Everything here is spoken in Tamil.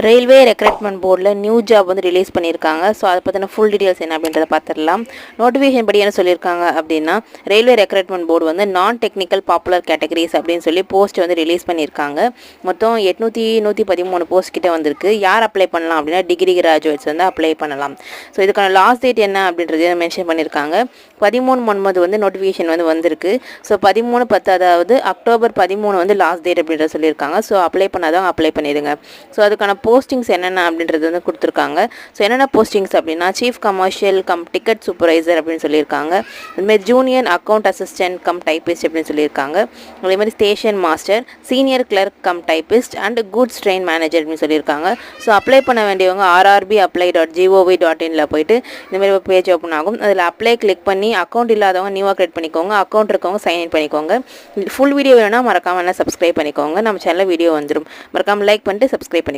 ரயில்வே ரெக்ரூட்மெண்ட் போர்டில் நியூ ஜாப் வந்து ரிலீஸ் பண்ணியிருக்காங்க. ஸோ அதை பற்றின ஃபுல் டீட்டெயில்ஸ் என்ன அப்படின்றத பார்த்துடலாம். நோட்டிஃபிகேஷன் படி என்ன சொல்லியிருக்காங்க அப்படின்னா, ரயில்வே ரெக்ரூட்மெண்ட் போர்டு வந்து நான் டெக்னிக்கல் பாப்புலர் கேட்டகரிஸ் அப்படின்னு சொல்லி போஸ்ட் வந்து ரிலீஸ் பண்ணியிருக்காங்க. மொத்தம் 113 போஸ்ட் கிட்ட வந்திருக்கு. யார் அப்ளை பண்ணலாம் அப்படின்னா டிகிரி கிராஜுவேட்ஸ் வந்து அப்ளை பண்ணலாம். ஸோ இதுக்கான லாஸ்ட் டேட் என்ன அப்படின்றத மென்ஷன் பண்ணியிருக்காங்க. 13/9 வந்து நோட்டிஃபிகேஷன் வந்து வந்திருக்கு. ஸோ 13/10 அதாவது அக்டோபர் 13 வந்து லாஸ்ட் டேட் அப்படின்றத சொல்லியிருக்காங்க. ஸோ அப்ளை பண்ணாதவங்க அப்ளை பண்ணிடுங்க. ஸோ அதுக்கான போஸ்டிங்ஸ் என்னென்ன அப்படின்றது வந்து கொடுத்துருக்காங்க. ஸோ என்னென்ன போஸ்டிங்ஸ் அப்படின்னா சீஃப் கமர்ஷியல் டிக்கெட் சூப்பர்வைசர் அப்படின்னு சொல்லியிருக்காங்க. அதுமாதிரி ஜூனியர் அக்கௌண்ட் அசிஸ்டன்ட் டைப்பிஸ்ட் அப்படின்னு சொல்லியிருக்காங்க. அதேமாதிரி station master, senior clerk typist and goods train manager அப்படின்னு சொல்லியிருக்காங்க. ஸோ அப்ளை பண்ண வேண்டியவங்க rrbapply.gov.in போயிட்டு இந்தமாதிரி ஒரு பேஜ் ஓப்பன் ஆகும். அதில் அப்ளை கிளிக் பண்ணி அக்கௌண்ட் இல்லாதவங்க நியூவாக கிரியேட் பண்ணிக்கோங்க. அக்கௌண்ட் இருக்கவங்க சைன்இன் பண்ணிக்கோங்க. ஃபுல் வீடியோ வேணும்னா மறக்காமல் சப்ஸ்கிரைப் பண்ணிக்கோங்க. நம்ம சேனலில் வீடியோ வந்துடும். மறக்காமல் லைக் பண்ணிட்டு சப்ஸ்கிரைப் பண்ணிக்கோங்க.